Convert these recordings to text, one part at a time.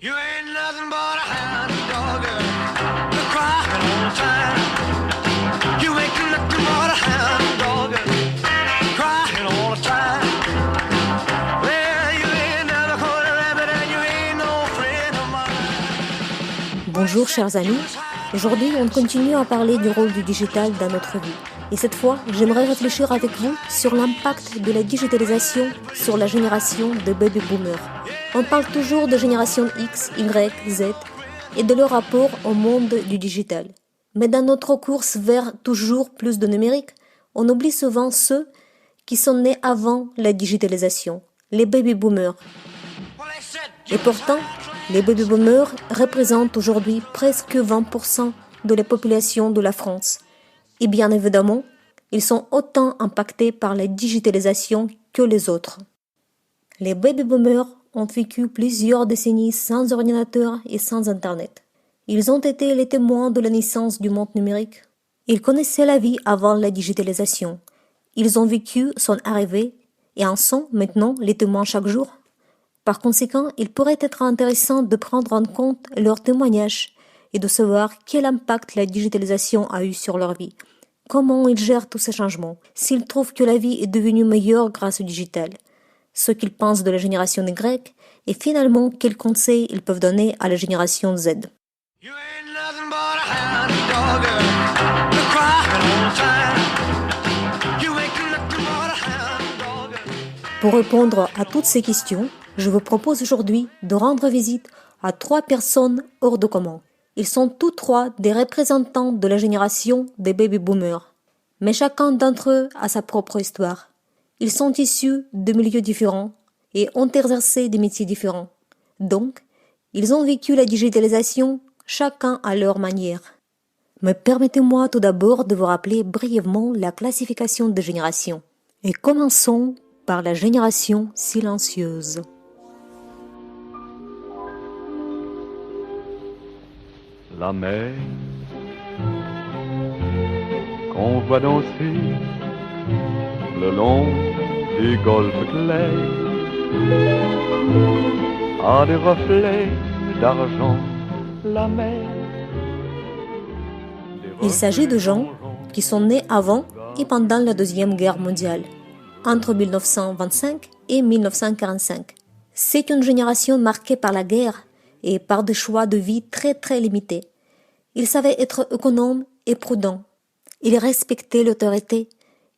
You ain't nothing but a hound dog, you're crying all the time. You ain't nothing but a hound dog, crying all the time. Well, you ain't never caught a rabbit and you ain't no friend of mine. Bonjour chers amis, aujourd'hui on continue à parler du rôle du digital dans notre vie. Et cette fois, j'aimerais réfléchir avec vous sur l'impact de la digitalisation sur la génération de baby boomers. On parle toujours de génération X, Y, Z et de leur rapport au monde du digital. Mais dans notre course vers toujours plus de numérique, on oublie souvent ceux qui sont nés avant la digitalisation, les baby boomers. Et pourtant, les baby boomers représentent aujourd'hui presque 20% de la population de la France. Et bien évidemment, ils sont autant impactés par la digitalisation que les autres. Les baby boomers ont vécu plusieurs décennies sans ordinateur et sans Internet. Ils ont été les témoins de la naissance du monde numérique. Ils connaissaient la vie avant la digitalisation. Ils ont vécu son arrivée et en sont maintenant les témoins chaque jour. Par conséquent, il pourrait être intéressant de prendre en compte leurs témoignages et de savoir quel impact la digitalisation a eu sur leur vie. Comment ils gèrent tous ces changements, s'ils trouvent que la vie est devenue meilleure grâce au digital, ce qu'ils pensent de la génération Y et finalement quels conseils ils peuvent donner à la génération Z. You ain't nothing but a hound dog, you're crying all the time. You ain't nothing but a hound dog. Pour répondre à toutes ces questions, je vous propose aujourd'hui de rendre visite à 3 personnes hors de commun. Ils sont tous 3 des représentants de la génération des baby boomers. Mais chacun d'entre eux a sa propre histoire. Ils sont issus de milieux différents et ont exercé des métiers différents. Donc, ils ont vécu la digitalisation chacun à leur manière. Mais permettez-moi tout d'abord de vous rappeler brièvement la classification des générations. Et commençons par la génération silencieuse. La mer qu'on voit danser le long du golfe clair a des reflets d'argent. La mer. Il s'agit de gens qui sont nés avant et pendant la Deuxième Guerre mondiale, entre 1925 et 1945. C'est une génération marquée par la guerre et par des choix de vie très limités. Ils savaient être économes et prudents. Ils respectaient l'autorité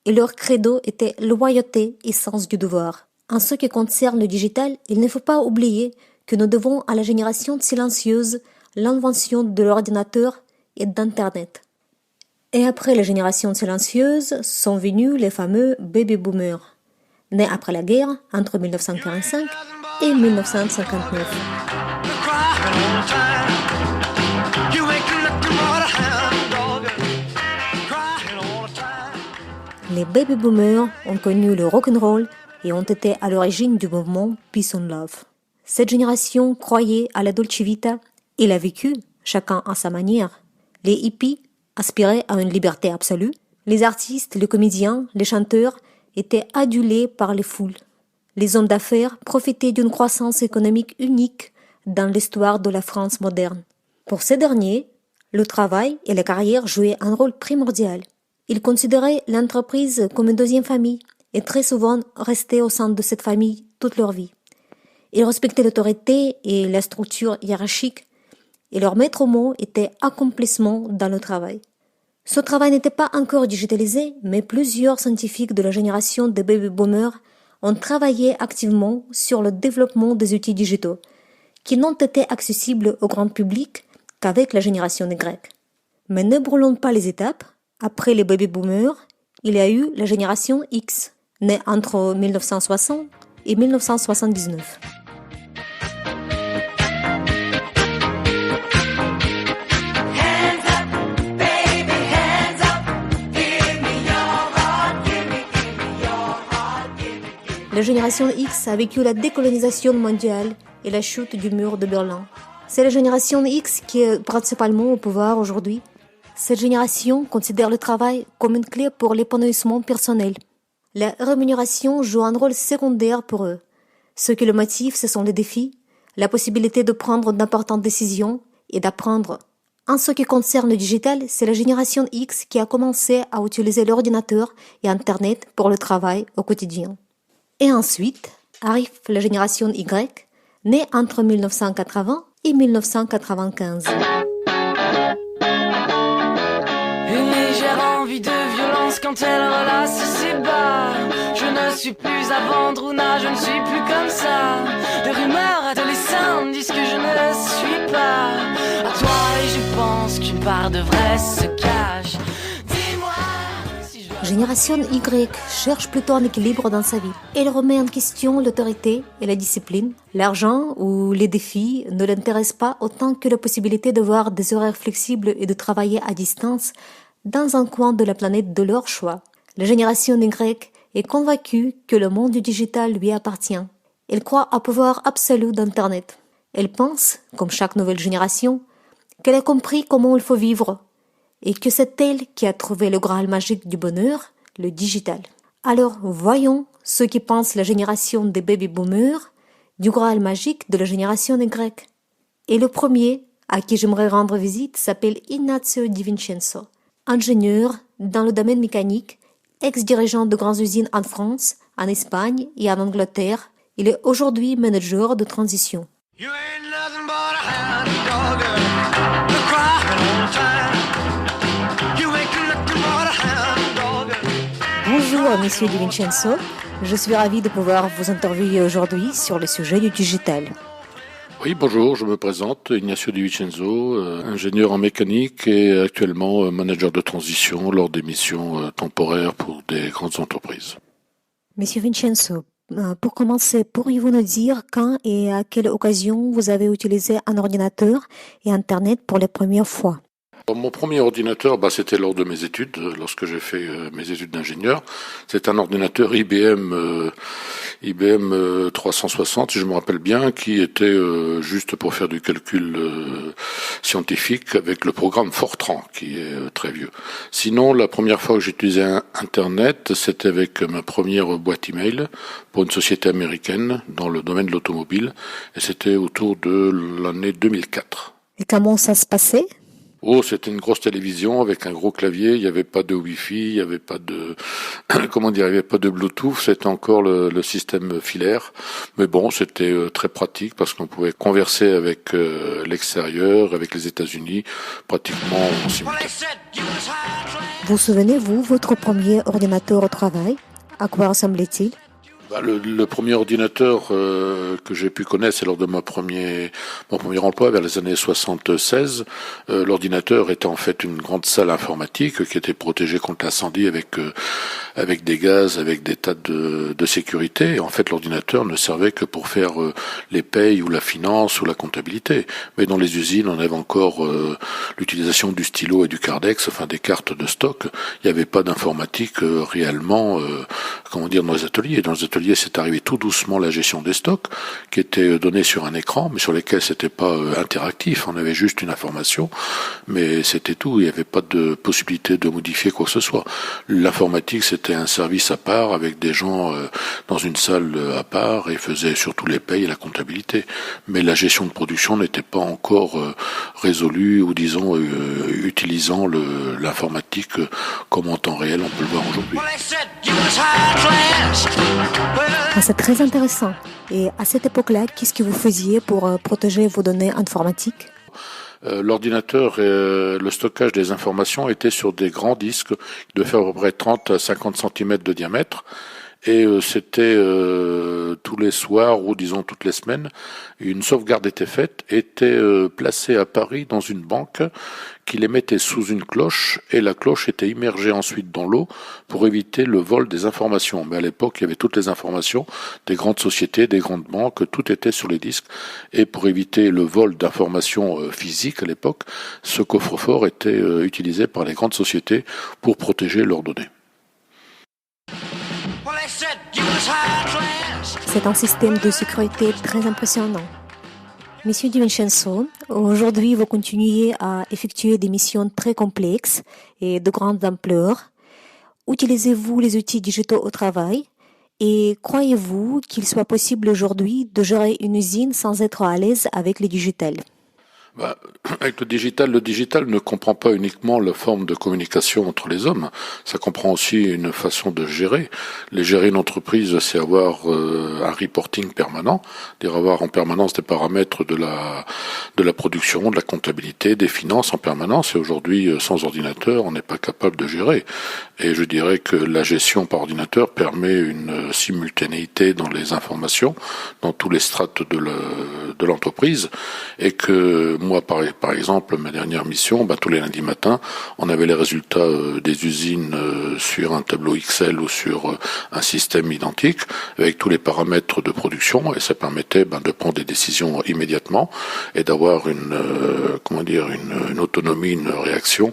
et leur credo était loyauté et sens du devoir. En ce qui concerne le digital, il ne faut pas oublier que nous devons à la génération silencieuse l'invention de l'ordinateur et d'Internet. Et après la génération silencieuse sont venus les fameux baby boomers, nés après la guerre entre 1945 et 1959. Les baby boomers ont connu le rock'n'roll et ont été à l'origine du mouvement Peace and Love. Cette génération croyait à la Dolce Vita et l'a vécu, chacun à sa manière. Les hippies aspiraient à une liberté absolue. Les artistes, les comédiens, les chanteurs étaient adulés par les foules. Les hommes d'affaires profitaient d'une croissance économique unique dans l'histoire de la France moderne. Pour ces derniers, le travail et la carrière jouaient un rôle primordial. Ils considéraient l'entreprise comme une deuxième famille et très souvent restaient au sein de cette famille toute leur vie. Ils respectaient l'autorité et la structure hiérarchique et leur maître mot était accomplissement dans le travail. Ce travail n'était pas encore digitalisé, mais plusieurs scientifiques de la génération des baby boomers ont travaillé activement sur le développement des outils digitaux, qui n'ont été accessibles au grand public qu'avec la génération Y. Mais ne brûlons pas les étapes. Après les baby boomers, il y a eu la génération X, née entre 1960 et 1979. La génération X a vécu la décolonisation mondiale et la chute du mur de Berlin. C'est la génération X qui est principalement au pouvoir aujourd'hui. Cette génération considère le travail comme une clé pour l'épanouissement personnel. La rémunération joue un rôle secondaire pour eux. Ce qui le motive, ce sont les défis, la possibilité de prendre d'importantes décisions et d'apprendre. En ce qui concerne le digital, c'est la génération X qui a commencé à utiliser l'ordinateur et Internet pour le travail au quotidien. Et ensuite arrive la génération Y, née entre 1980 et 1995. Une légère envie de violence quand elle relasse ses bas. Je ne suis plus à vendre ou non, je ne suis plus comme ça. De rumeurs adolescentes disent que je ne le suis pas. À toi et je pense qu'une part de vrai se cache. Dis-moi si je dois... Génération Y cherche plutôt un équilibre dans sa vie. Elle remet en question l'autorité et la discipline. L'argent ou les défis ne l'intéressent pas autant que la possibilité de voir des horaires flexibles et de travailler à distance dans un coin de la planète de leur choix. La génération Y est convaincue que le monde du digital lui appartient. Elle croit au pouvoir absolu d'Internet. Elle pense, comme chaque nouvelle génération, qu'elle a compris comment il faut vivre et que c'est elle qui a trouvé le graal magique du bonheur, le digital. Alors, voyons ce que pense la génération des baby-boomers du graal magique de la génération Y. Et le premier à qui j'aimerais rendre visite s'appelle Ignazio Di Vincenzo, ingénieur dans le domaine mécanique, ex-dirigeant de grandes usines en France, en Espagne et en Angleterre. Il est aujourd'hui manager de transition. You ain't nothing but a hound dog, the crying all the time. You ain't nothing but a hound dog. Bonjour, monsieur Di Vincenzo. Je suis ravi de pouvoir vous interviewer aujourd'hui sur le sujet du digital. Oui, bonjour, je me présente, Ignazio Di Vincenzo, ingénieur en mécanique et actuellement manager de transition lors des missions temporaires pour des grandes entreprises. Monsieur Vincenzo, pour commencer, pourriez-vous nous dire quand et à quelle occasion vous avez utilisé un ordinateur et Internet pour les premières fois? Mon premier ordinateur, c'était lors de mes études, lorsque j'ai fait mes études d'ingénieur. C'est un ordinateur IBM 360, si je me rappelle bien, qui était juste pour faire du calcul scientifique avec le programme Fortran, qui est très vieux. Sinon, la première fois que j'utilisais Internet, c'était avec ma première boîte email pour une société américaine dans le domaine de l'automobile, et c'était autour de l'année 2004. Et comment ça se passait? Oh, c'était une grosse télévision avec un gros clavier, il n'y avait pas de Wi-Fi, il n'y avait pas de, il n'y avait pas de Bluetooth, c'était encore le système filaire. Mais bon, c'était très pratique parce qu'on pouvait converser avec l'extérieur, avec les États-Unis, pratiquement en simultané. Vous souvenez-vous votre premier ordinateur au travail? À quoi ressemblait-il? Le premier ordinateur que j'ai pu connaître, c'est lors de mon premier emploi vers les années 76. L'ordinateur était en fait une grande salle informatique qui était protégée contre l'incendie avec des gaz, avec des tas de sécurité. Et en fait, l'ordinateur ne servait que pour faire les payes ou la finance ou la comptabilité. Mais dans les usines, on avait encore l'utilisation du stylo et du cardex, enfin des cartes de stock. Il n'y avait pas d'informatique réellement, dans les ateliers. Dans les ateliers, c'est arrivé tout doucement la gestion des stocks, qui était donnée sur un écran, mais sur lesquels c'était pas interactif. On avait juste une information, mais c'était tout. Il n'y avait pas de possibilité de modifier quoi que ce soit. L'informatique, c'était un service à part, avec des gens dans une salle à part, et faisaient surtout les payes et la comptabilité. Mais la gestion de production n'était pas encore résolue, ou disons, utilisant l'informatique comme en temps réel, on peut le voir aujourd'hui. C'est très intéressant. Et à cette époque-là, qu'est-ce que vous faisiez pour protéger vos données informatiques? L'ordinateur et le stockage des informations étaient sur des grands disques de faire à peu près 30 à 50 cm de diamètre. Et c'était tous les soirs ou disons toutes les semaines, une sauvegarde était faite, était placée à Paris dans une banque qui les mettait sous une cloche, et la cloche était immergée ensuite dans l'eau pour éviter le vol des informations. Mais à l'époque, il y avait toutes les informations des grandes sociétés, des grandes banques, tout était sur les disques. Et pour éviter le vol d'informations physiques à l'époque, ce coffre-fort était utilisé par les grandes sociétés pour protéger leurs données. C'est un système de sécurité très impressionnant. Monsieur Di Vincenzo, aujourd'hui vous continuez à effectuer des missions très complexes et de grande ampleur. Utilisez-vous les outils digitaux au travail? Et croyez-vous qu'il soit possible aujourd'hui de gérer une usine sans être à l'aise avec le digital? Bah, avec le digital ne comprend pas uniquement la forme de communication entre les hommes, ça comprend aussi une façon de gérer. Les gérer une entreprise, c'est avoir un reporting permanent, dire avoir en permanence des paramètres de la production, de la comptabilité, des finances en permanence. Et aujourd'hui, sans ordinateur, on n'est pas capable de gérer. Et je dirais que la gestion par ordinateur permet une simultanéité dans les informations, dans tous les strates de l'entreprise, et que moi, par exemple, ma dernière mission, tous les lundis matins, on avait les résultats des usines sur un tableau Excel ou sur un système identique, avec tous les paramètres de production, et ça permettait de prendre des décisions immédiatement et d'avoir une autonomie, une réaction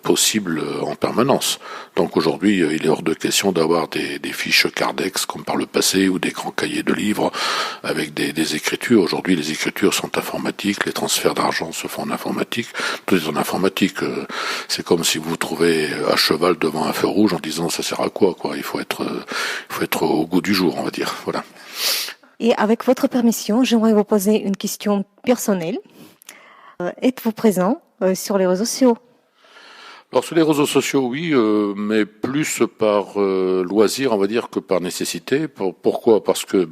possible en permanence. Donc aujourd'hui, il est hors de question d'avoir des fiches Cardex comme par le passé ou des grands cahiers de livres avec des écritures. Aujourd'hui, les écritures sont informatiques, les transferts d'argent se font en informatique, tout est en informatique. C'est comme si vous vous trouvez à cheval devant un feu rouge en disant ça sert à quoi. Il faut être au goût du jour, on va dire. Voilà. Et avec votre permission, j'aimerais vous poser une question personnelle. Êtes-vous présent sur les réseaux sociaux? Alors sur les réseaux sociaux, oui, mais plus par loisir, on va dire, que par nécessité. Pourquoi? Parce que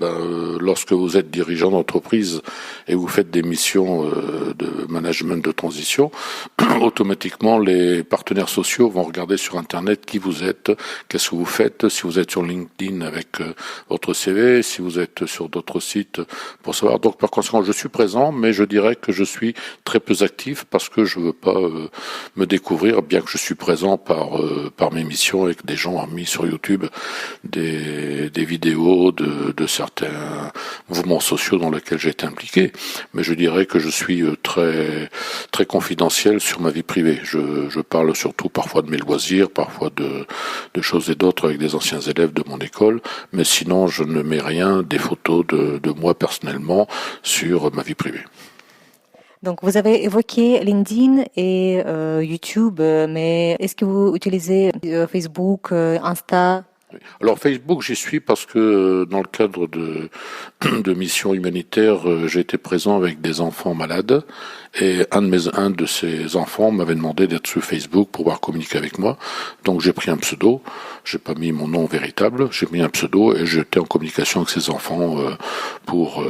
lorsque vous êtes dirigeant d'entreprise et vous faites des missions de management de transition, automatiquement les partenaires sociaux vont regarder sur Internet qui vous êtes, qu'est-ce que vous faites, si vous êtes sur LinkedIn avec votre CV, si vous êtes sur d'autres sites pour savoir. Donc par conséquent, je suis présent, mais je dirais que je suis très peu actif parce que je veux pas me découvrir, bien que je suis présent par mes missions et que des gens ont mis sur YouTube des vidéos de certains mouvements sociaux dans lesquels j'ai été impliqué. Mais je dirais que je suis très très confidentiel sur ma vie privée. Je parle surtout parfois de mes loisirs, parfois de choses et d'autres avec des anciens élèves de mon école, mais sinon je ne mets rien, des photos de moi personnellement sur ma vie privée. Donc, vous avez évoqué LinkedIn et YouTube, mais est-ce que vous utilisez Facebook, Insta? Alors Facebook, j'y suis parce que dans le cadre de missions humanitaires, j'ai été présent avec des enfants malades et un de ces enfants m'avait demandé d'être sur Facebook pour pouvoir communiquer avec moi. Donc j'ai pris un pseudo, j'ai pas mis mon nom véritable, j'ai mis un pseudo et j'étais en communication avec ces enfants pour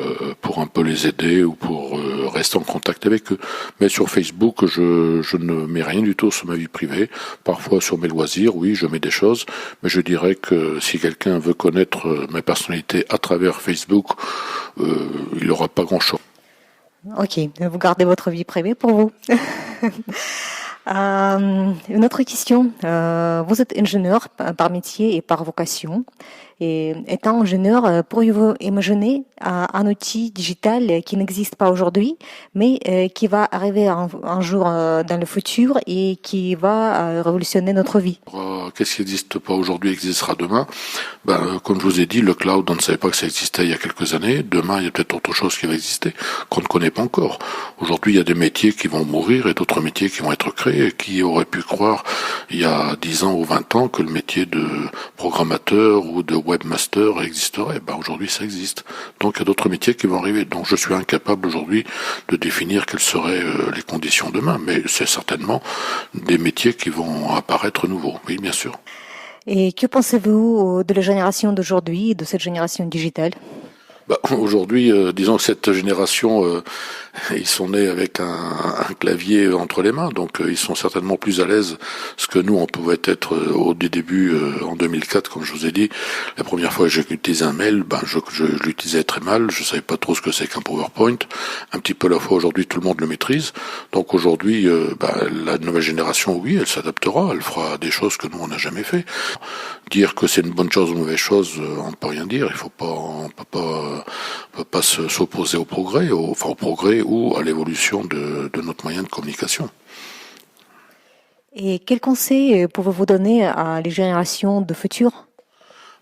un peu les aider ou pour rester en contact avec eux. Mais sur Facebook, je ne mets rien du tout sur ma vie privée. Parfois sur mes loisirs, oui, je mets des choses, mais je dirais que si quelqu'un veut connaître ma personnalité à travers Facebook, il n'aura pas grand-chose. Ok, vous gardez votre vie privée pour vous. Une autre question. Vous êtes ingénieur par métier et par vocation. Et étant ingénieur, pourriez-vous imaginer un outil digital qui n'existe pas aujourd'hui, mais qui va arriver un jour dans le futur et qui va révolutionner notre vie? Qu'est-ce qui n'existe pas aujourd'hui existera demain? Comme je vous ai dit, le cloud, on ne savait pas que ça existait il y a quelques années. Demain, il y a peut-être autre chose qui va exister, qu'on ne connaît pas encore. Aujourd'hui, il y a des métiers qui vont mourir et d'autres métiers qui vont être créés. Qui aurait pu croire, il y a 10 ans ou 20 ans, que le métier de programmateur ou de webmaster existerait? Aujourd'hui, ça existe. Donc, il y a d'autres métiers qui vont arriver. Donc, je suis incapable aujourd'hui de définir quelles seraient les conditions demain. Mais c'est certainement des métiers qui vont apparaître nouveaux. Oui, bien sûr. Et que pensez-vous de la génération d'aujourd'hui, de cette génération digitale? Aujourd'hui, disons que cette génération, ils sont nés avec un clavier entre les mains, donc ils sont certainement plus à l'aise que nous, on pouvait être au début, en 2004, comme je vous ai dit. La première fois que j'ai utilisé un mail, je l'utilisais très mal, je savais pas trop ce que c'est qu'un PowerPoint. Un petit peu à la fois, aujourd'hui, tout le monde le maîtrise. Donc aujourd'hui, la nouvelle génération, oui, elle s'adaptera, elle fera des choses que nous, on n'a jamais fait. Dire que c'est une bonne chose ou une mauvaise chose, on ne peut rien dire. On peut pas s'opposer au progrès, au progrès ou à l'évolution de notre moyen de communication. Et quels conseils pouvez-vous donner à les générations de futures?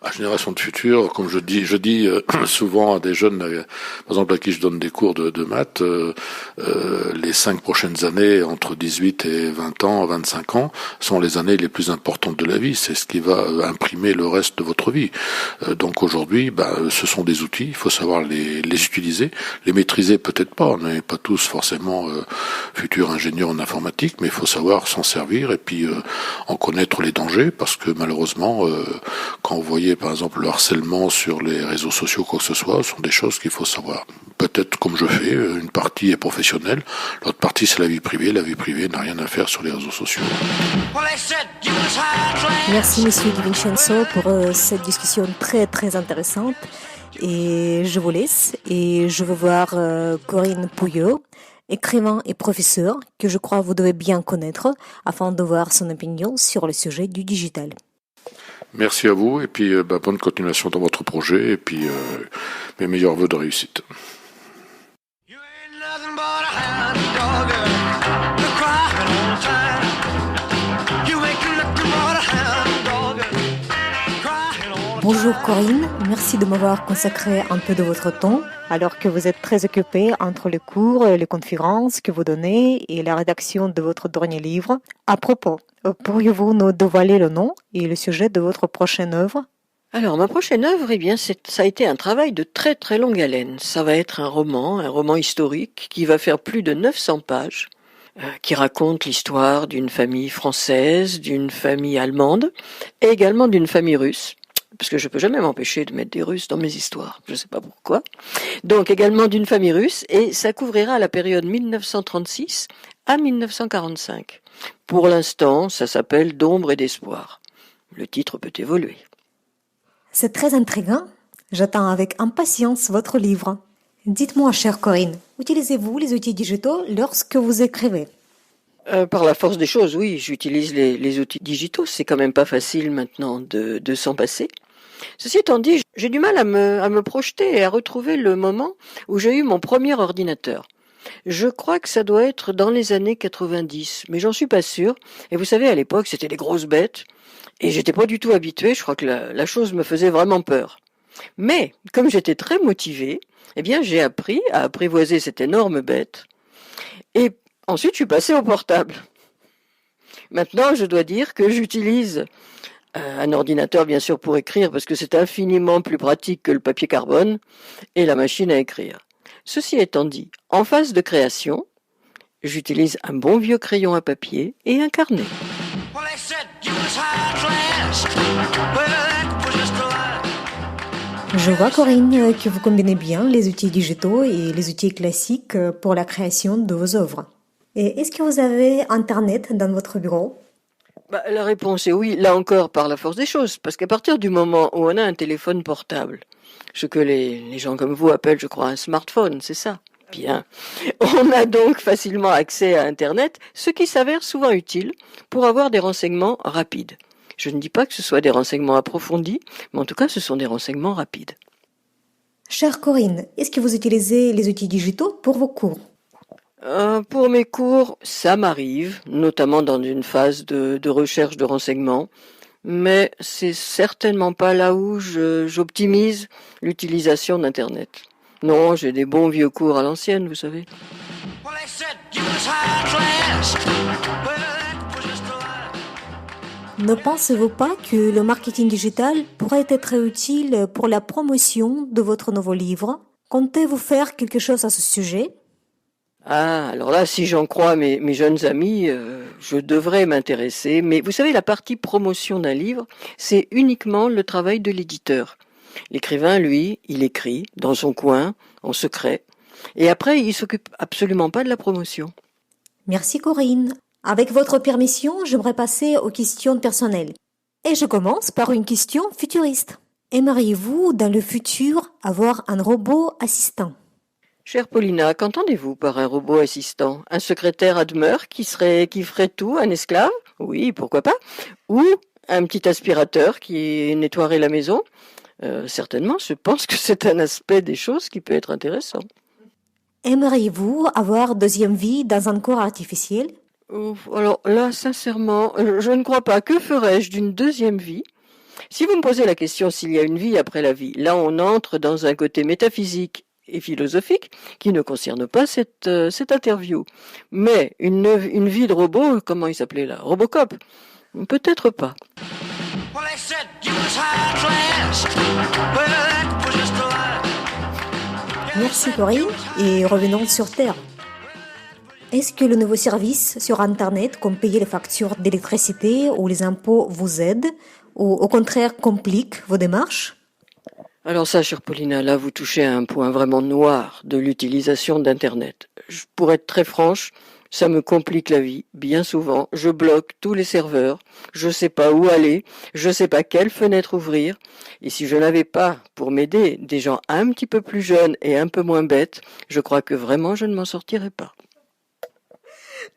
La génération de futur, comme je dis souvent à des jeunes, par exemple à qui je donne des cours de maths, les 5 prochaines années, entre 18 et 20 ans, 25 ans, sont les années les plus importantes de la vie. C'est ce qui va imprimer le reste de votre vie. Donc aujourd'hui, ce sont des outils, il faut savoir les utiliser, les maîtriser peut-être pas. On n'est pas tous forcément futurs ingénieurs en informatique, mais il faut savoir s'en servir et puis en connaître les dangers, parce que malheureusement, quand vous voyez par exemple le harcèlement sur les réseaux sociaux, quoi que ce soit, ce sont des choses qu'il faut savoir. Peut-être comme je fais, une partie est professionnelle, l'autre partie c'est la vie privée. La vie privée n'a rien à faire sur les réseaux sociaux. Merci Monsieur Di Vincenzo pour cette discussion très très intéressante. Et je vous laisse et je veux voir Corinne Pouillot, écrivain et professeur, que je crois vous devez bien connaître, afin de voir son opinion sur le sujet du digital. Merci à vous et puis bonne continuation dans votre projet et puis mes meilleurs vœux de réussite. You ain't nothing but a hound dog, you're crying all the time. You ain't nothing but a hound dog, crying all the time. Bonjour Corinne, merci de m'avoir consacré un peu de votre temps, alors que vous êtes très occupée entre les cours, les conférences que vous donnez et la rédaction de votre dernier livre. À propos, pourriez-vous nous dévoiler le nom et le sujet de votre prochaine œuvre ? Alors, ma prochaine œuvre, ça a été un travail de très très longue haleine. Ça va être un roman historique qui va faire plus de 900 pages, qui raconte l'histoire d'une famille française, d'une famille allemande et également d'une famille russe. Parce que je peux jamais m'empêcher de mettre des Russes dans mes histoires, je sais pas pourquoi. Donc également d'une famille russe, et ça couvrira la période 1936 à 1945. Pour l'instant, ça s'appelle D'ombre et d'espoir. Le titre peut évoluer. C'est très intriguant. J'attends avec impatience votre livre. Dites-moi, chère Corinne, utilisez-vous les outils digitaux lorsque vous écrivez ? Par la force des choses, oui, j'utilise les outils digitaux. C'est quand même pas facile maintenant de s'en passer. Ceci étant dit, j'ai du mal à me projeter et à retrouver le moment où j'ai eu mon premier ordinateur. Je crois que ça doit être dans les années 90, mais j'en suis pas sûr. Et vous savez, à l'époque, c'était des grosses bêtes, et j'étais pas du tout habitué. Je crois que la chose me faisait vraiment peur. Mais, comme j'étais très motivé, eh bien, j'ai appris à apprivoiser cette énorme bête. Et ensuite, je suis passé au portable. Maintenant, je dois dire que j'utilise un ordinateur, bien sûr, pour écrire, parce que c'est infiniment plus pratique que le papier carbone, et la machine à écrire. Ceci étant dit, en phase de création, j'utilise un bon vieux crayon à papier et un carnet. Well, they said you was high class. Well, that was just a lie. Je vois, Corinne, que vous combinez bien les outils digitaux et les outils classiques pour la création de vos œuvres. Et est-ce que vous avez Internet dans votre bureau ? La réponse est oui, là encore par la force des choses, parce qu'à partir du moment où on a un téléphone portable, ce que les gens comme vous appellent, je crois, un smartphone, c'est ça. Bien. On a donc facilement accès à Internet, ce qui s'avère souvent utile pour avoir des renseignements rapides. Je ne dis pas que ce soit des renseignements approfondis, mais en tout cas, ce sont des renseignements rapides. Chère Corinne, est-ce que vous utilisez les outils digitaux pour vos cours ? Pour mes cours, ça m'arrive, notamment dans une phase de recherche de renseignements, mais c'est certainement pas là où j'optimise l'utilisation d'Internet. Non, j'ai des bons vieux cours à l'ancienne, vous savez. Well, they said you was high class. Well, that was just a lie. Ne pensez-vous pas que le marketing digital pourrait être utile pour la promotion de votre nouveau livre ? Comptez-vous faire quelque chose à ce sujet ? Ah, alors là, si j'en crois mes jeunes amis, je devrais m'intéresser. Mais vous savez, la partie promotion d'un livre, c'est uniquement le travail de l'éditeur. L'écrivain, lui, il écrit dans son coin, en secret. Et après, il s'occupe absolument pas de la promotion. Merci Corinne. Avec votre permission, j'aimerais passer aux questions personnelles. Et je commence par une question futuriste. Aimeriez-vous, dans le futur, avoir un robot assistant ? Chère Paulina, qu'entendez-vous par un robot assistant ? Un secrétaire à demeure qui ferait tout, un esclave ? Oui, pourquoi pas ? Ou un petit aspirateur qui nettoierait la maison ? Certainement, je pense que c'est un aspect des choses qui peut être intéressant. Aimeriez-vous avoir deuxième vie dans un corps artificiel ? Alors là, sincèrement, je ne crois pas. Que ferais-je d'une deuxième vie Si vous me posez la question s'il y a une vie après la vie, là on entre dans un côté métaphysique et philosophique qui ne concerne pas cette interview. Mais une vie de robot, comment il s'appelait là? Robocop? Peut-être pas. Well, they said you was high class. Well, that was just a lie. Merci Corinne, et revenons sur Terre. Est-ce que le nouveau service sur Internet, comme payer les factures d'électricité ou les impôts, vous aide ou au contraire complique vos démarches? Alors ça, chère Paulina, là vous touchez à un point vraiment noir de l'utilisation d'Internet. Pour être très franche, ça me complique la vie. Bien souvent, je bloque tous les serveurs, je sais pas où aller, je sais pas quelle fenêtre ouvrir. Et si je n'avais pas, pour m'aider, des gens un petit peu plus jeunes et un peu moins bêtes, je crois que vraiment je ne m'en sortirais pas.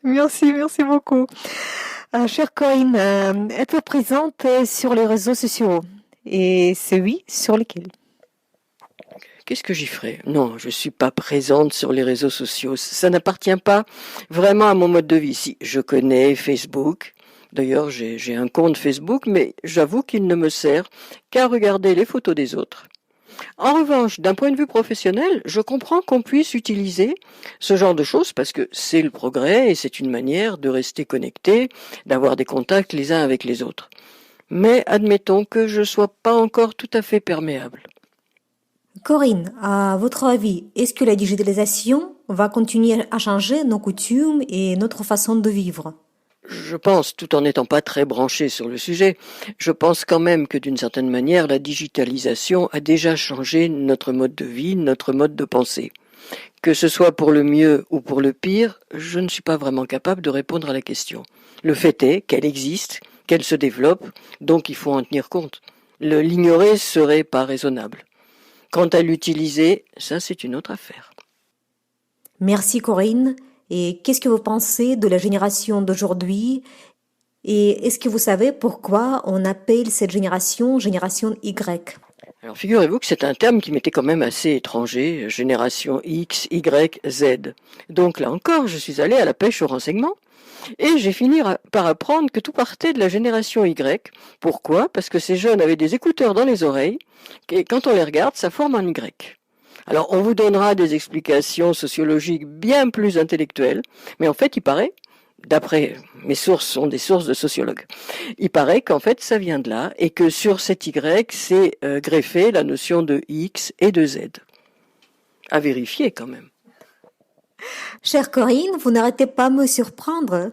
Merci beaucoup. Chère Corinne, êtes-vous présente sur les réseaux sociaux? Et c'est oui, sur lesquels? Qu'est-ce que j'y ferais? Non, je suis pas présente sur les réseaux sociaux. Ça n'appartient pas vraiment à mon mode de vie. Si, je connais Facebook. D'ailleurs, j'ai un compte Facebook, mais j'avoue qu'il ne me sert qu'à regarder les photos des autres. En revanche, d'un point de vue professionnel, je comprends qu'on puisse utiliser ce genre de choses parce que c'est le progrès et c'est une manière de rester connecté, d'avoir des contacts les uns avec les autres. Mais admettons que je sois pas encore tout à fait perméable. Corinne, à votre avis, est-ce que la digitalisation va continuer à changer nos coutumes et notre façon de vivre? Je pense, tout en n'étant pas très branché sur le sujet, je pense quand même que d'une certaine manière, la digitalisation a déjà changé notre mode de vie, notre mode de pensée. Que ce soit pour le mieux ou pour le pire, je ne suis pas vraiment capable de répondre à la question. Le fait est qu'elle existe, qu'elle se développe, donc il faut en tenir compte. L'ignorer serait pas raisonnable. Quant à l'utiliser, ça c'est une autre affaire. Merci Corinne. Et qu'est-ce que vous pensez de la génération d'aujourd'hui? Et est-ce que vous savez pourquoi on appelle cette génération Y? Alors figurez-vous que c'est un terme qui m'était quand même assez étranger, génération X, Y, Z. Donc là encore, je suis allé à la pêche au renseignement et j'ai fini par apprendre que tout partait de la génération Y. Pourquoi? Parce que ces jeunes avaient des écouteurs dans les oreilles et quand on les regarde, ça forme un Y. Alors, on vous donnera des explications sociologiques bien plus intellectuelles, mais en fait, il paraît, d'après mes sources sont des sources de sociologues, il paraît qu'en fait, ça vient de là, et que sur cet Y, c'est greffé la notion de X et de Z. À vérifier quand même. Chère Corinne, vous n'arrêtez pas de me surprendre.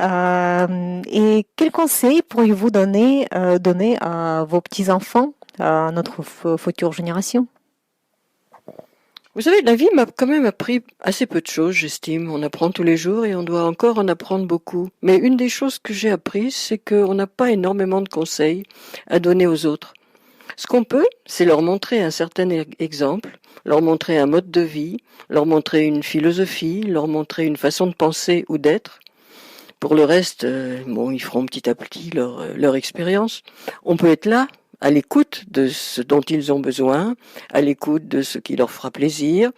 Et quels conseils pourriez-vous donner à vos petits-enfants, à notre future génération? Vous savez, la vie m'a quand même appris assez peu de choses, j'estime. On apprend tous les jours et on doit encore en apprendre beaucoup. Mais une des choses que j'ai apprises, c'est qu'on n'a pas énormément de conseils à donner aux autres. Ce qu'on peut, c'est leur montrer un certain exemple, leur montrer un mode de vie, leur montrer une philosophie, leur montrer une façon de penser ou d'être. Pour le reste, ils feront petit à petit leur expérience. On peut être là, à l'écoute de ce dont ils ont besoin, à l'écoute de ce qui leur fera plaisir,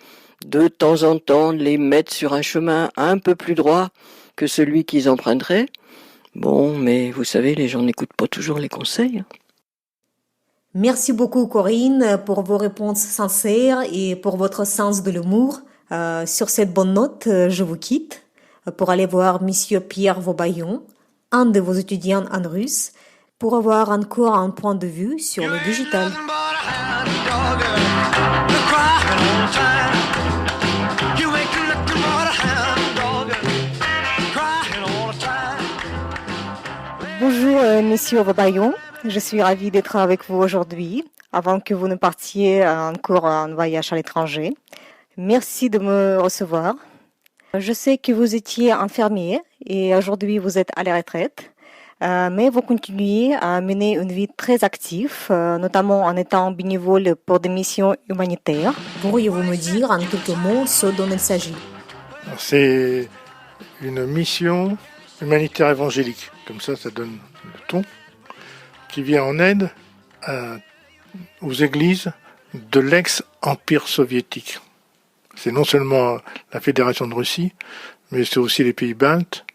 de temps en temps les mettre sur un chemin un peu plus droit que celui qu'ils emprunteraient. Bon, mais vous savez, les gens n'écoutent pas toujours les conseils. Merci beaucoup Corinne pour vos réponses sincères et pour votre sens de l'humour. Sur cette bonne note, je vous quitte pour aller voir Monsieur Pierre Vaubaillon, un de vos étudiants en russe, pour avoir encore un point de vue sur le digital. Bonjour Monsieur Vaubaillon, je suis ravie d'être avec vous aujourd'hui, avant que vous ne partiez encore en voyage à l'étranger. Merci de me recevoir. Je sais que vous étiez infirmier et aujourd'hui vous êtes à la retraite. Mais vous continuez à mener une vie très active, notamment en étant bénévole pour des missions humanitaires. Pourriez-vous me dire en quelques mots ce dont il s'agit? C'est une mission humanitaire évangélique, comme ça donne le ton, qui vient en aide aux églises de l'ex-empire soviétique. C'est non seulement la Fédération de Russie, mais c'est aussi les pays baltes,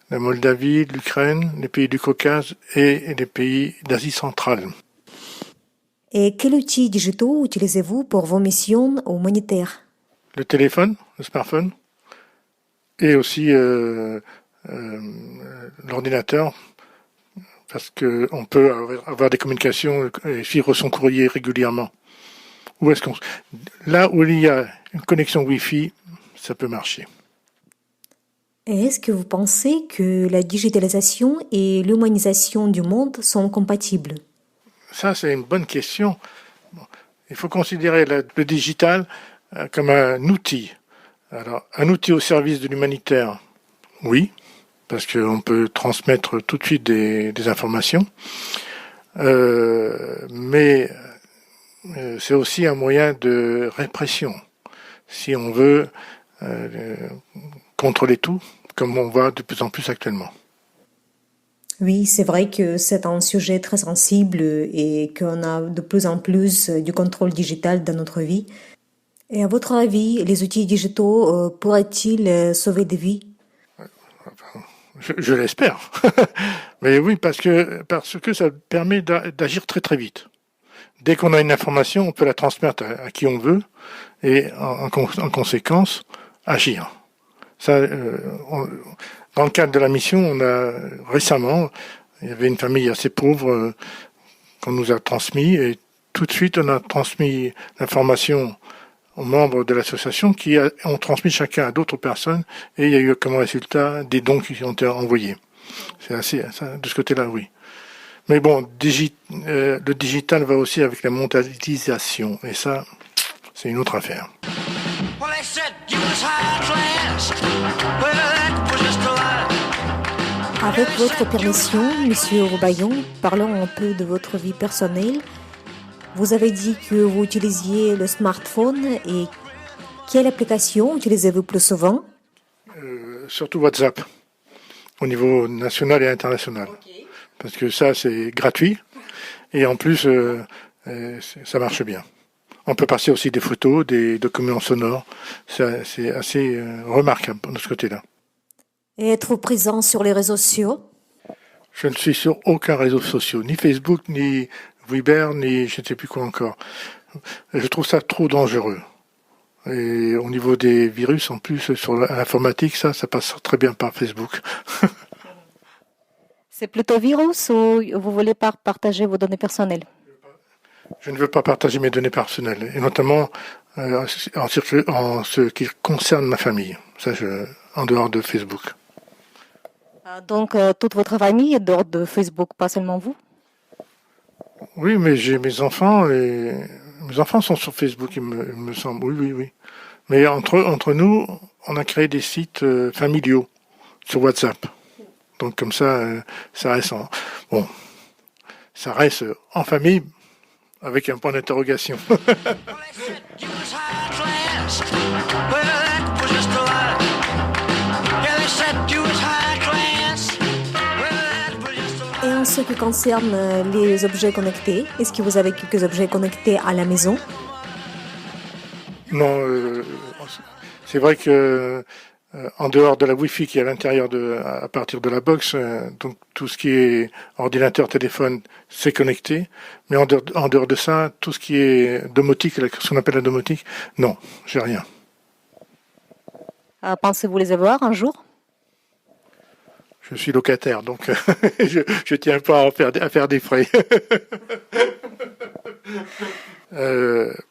la Moldavie, l'Ukraine, les pays du Caucase et les pays d'Asie centrale. Et quels outils digitaux utilisez-vous pour vos missions humanitaires? Le téléphone, le smartphone, et aussi l'ordinateur, parce qu'on peut avoir des communications et suivre son courrier régulièrement. Là où il y a une connexion Wi-Fi, ça peut marcher. Et est-ce que vous pensez que la digitalisation et l'humanisation du monde sont compatibles? Ça, c'est une bonne question. Il faut considérer le digital comme un outil. Alors, un outil au service de l'humanitaire, oui, parce qu'on peut transmettre tout de suite des informations. Mais c'est aussi un moyen de répression, si on veut contrôler tout, comme on voit de plus en plus actuellement. Oui, c'est vrai que c'est un sujet très sensible et qu'on a de plus en plus du contrôle digital dans notre vie. Et à votre avis, les outils digitaux pourraient-ils sauver des vies? Je l'espère. Mais oui, parce que ça permet d'agir très très vite. Dès qu'on a une information, on peut la transmettre à qui on veut et en conséquence, agir. Ça, dans le cadre de la mission, récemment, il y avait une famille assez pauvre qu'on nous a transmis et tout de suite on a transmis l'information aux membres de l'association qui ont transmis chacun à d'autres personnes et il y a eu comme résultat des dons qui ont été envoyés. C'est assez, ça, de ce côté-là, oui. Mais bon, le digital va aussi avec la mondialisation et ça, c'est une autre affaire. Well, they said you was high class. Well, that was just a lie. Avec votre permission, Monsieur Roubaillon, parlons un peu de votre vie personnelle. Vous avez dit que vous utilisiez le smartphone et quelle application utilisez-vous plus souvent? Surtout WhatsApp, au niveau national et international. Okay. Parce que ça, c'est gratuit et en plus, ça marche bien. On peut passer aussi des photos, des documents sonores. C'est assez remarquable de ce côté-là. Et êtes-vous présent sur les réseaux sociaux? Je ne suis sur aucun réseau social, ni Facebook, ni Viber, ni je ne sais plus quoi encore. Je trouve ça trop dangereux. Et au niveau des virus, en plus, sur l'informatique, ça passe très bien par Facebook. C'est plutôt virus ou vous voulez pas partager vos données personnelles? Je ne veux pas partager mes données personnelles, et notamment en ce qui concerne ma famille, en dehors de Facebook. Donc toute votre famille est dehors de Facebook, pas seulement vous? Oui, mais j'ai mes enfants, et mes enfants sont sur Facebook, il me semble, oui. Mais entre nous, on a créé des sites familiaux sur WhatsApp. Donc comme ça reste ça reste en famille, avec un point d'interrogation. Et en ce qui concerne les objets connectés, est-ce que vous avez quelques objets connectés à la maison? Non, c'est vrai que en dehors de la Wi-Fi qui est à l'intérieur à partir de la box, donc tout ce qui est ordinateur, téléphone, c'est connecté. Mais en dehors de ça, tout ce qui est domotique, ce qu'on appelle la domotique, non, j'ai rien. Pensez-vous les avoir un jour? Je suis locataire, donc je tiens pas à faire des frais.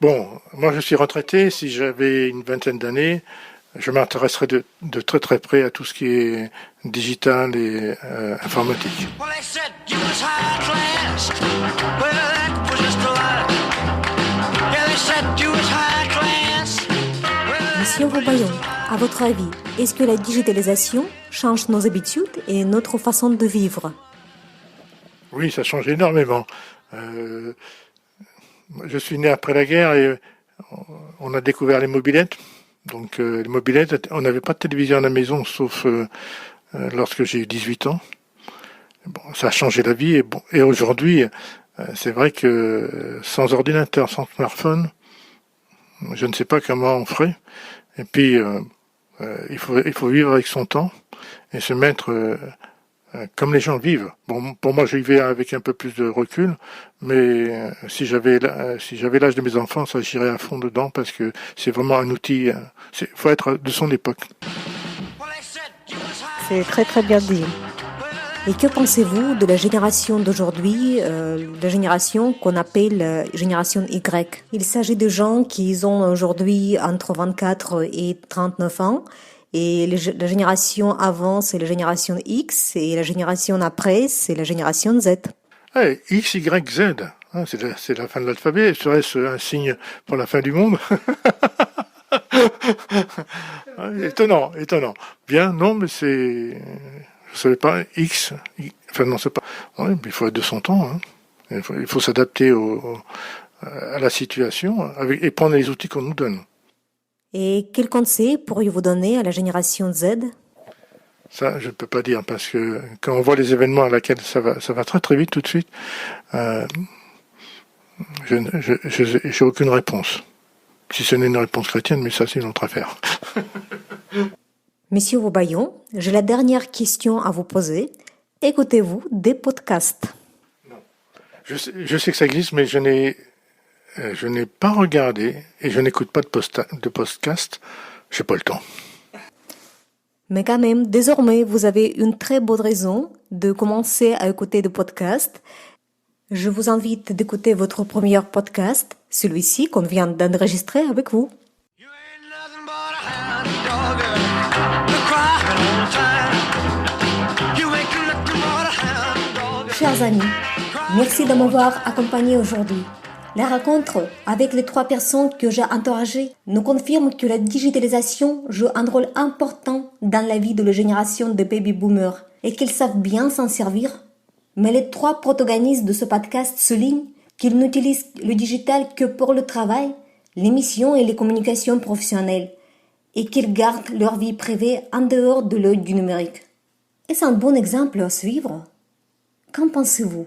Bon, moi je suis retraité. Si j'avais une vingtaine d'années, je m'intéresserais de très très près à tout ce qui est digital et informatique. Monsieur Roubaillon, à votre avis, est-ce que la digitalisation change nos habitudes et notre façon de vivre? Oui, ça change énormément. Je suis né après la guerre et on a découvert les mobylettes. Donc les mobylettes, on n'avait pas de télévision à la maison, sauf lorsque j'ai eu 18 ans. Bon, ça a changé la vie. Et aujourd'hui, c'est vrai que sans ordinateur, sans smartphone, je ne sais pas comment on ferait. Et puis, il faut vivre avec son temps. et se mettre comme les gens vivent. Bon, pour moi, j'y vais avec un peu plus de recul, mais si j'avais l'âge de mes enfants, ça j'irais à fond dedans parce que c'est vraiment un outil. Faut être de son époque. C'est très très bien dit. Et que pensez-vous de la génération d'aujourd'hui, la génération qu'on appelle génération Y? Il s'agit de gens qui ont aujourd'hui entre 24 et 39 ans. Et la génération avant, c'est la génération X, et la génération après, c'est la génération Z. Hey, X, Y, Z, hein, c'est la fin de l'alphabet. Serait-ce un signe pour la fin du monde? Étonnant. Bien, non, mais c'est... Je savais pas, X... Enfin, non, c'est pas... Ouais, mais il faut être de son temps. Hein. Il faut s'adapter à la situation et prendre les outils qu'on nous donne. Et quel conseil pourriez-vous donner à la génération Z? Ça, je ne peux pas dire, parce que quand on voit les événements à laquelle ça va très très vite tout de suite, j'ai aucune réponse. Si ce n'est une réponse chrétienne, mais ça c'est une autre affaire. Monsieur Vaubaillon, j'ai la dernière question à vous poser. Écoutez-vous des podcasts? Non. Je sais que ça existe, mais je n'ai pas regardé et je n'écoute pas de podcast. J'ai pas le temps. Mais quand même, désormais, vous avez une très bonne raison de commencer à écouter des podcasts. Je vous invite d'écouter votre premier podcast, celui-ci qu'on vient d'enregistrer avec vous. You ain't nothing but a hound dog, crying all the time. You ain't nothing but a hound dog. Chers amis, merci de m'avoir accompagné aujourd'hui. La rencontre avec les 3 personnes que j'ai interrogées nous confirme que la digitalisation joue un rôle important dans la vie de la génération de baby boomers et qu'ils savent bien s'en servir. Mais les 3 protagonistes de ce podcast soulignent qu'ils n'utilisent le digital que pour le travail, les missions et les communications professionnelles et qu'ils gardent leur vie privée en dehors de l'œil du numérique. Est-ce un bon exemple à suivre? Qu'en pensez-vous?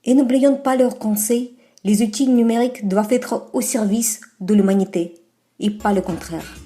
Et n'oublions pas leurs conseils. Les outils numériques doivent être au service de l'humanité et pas le contraire.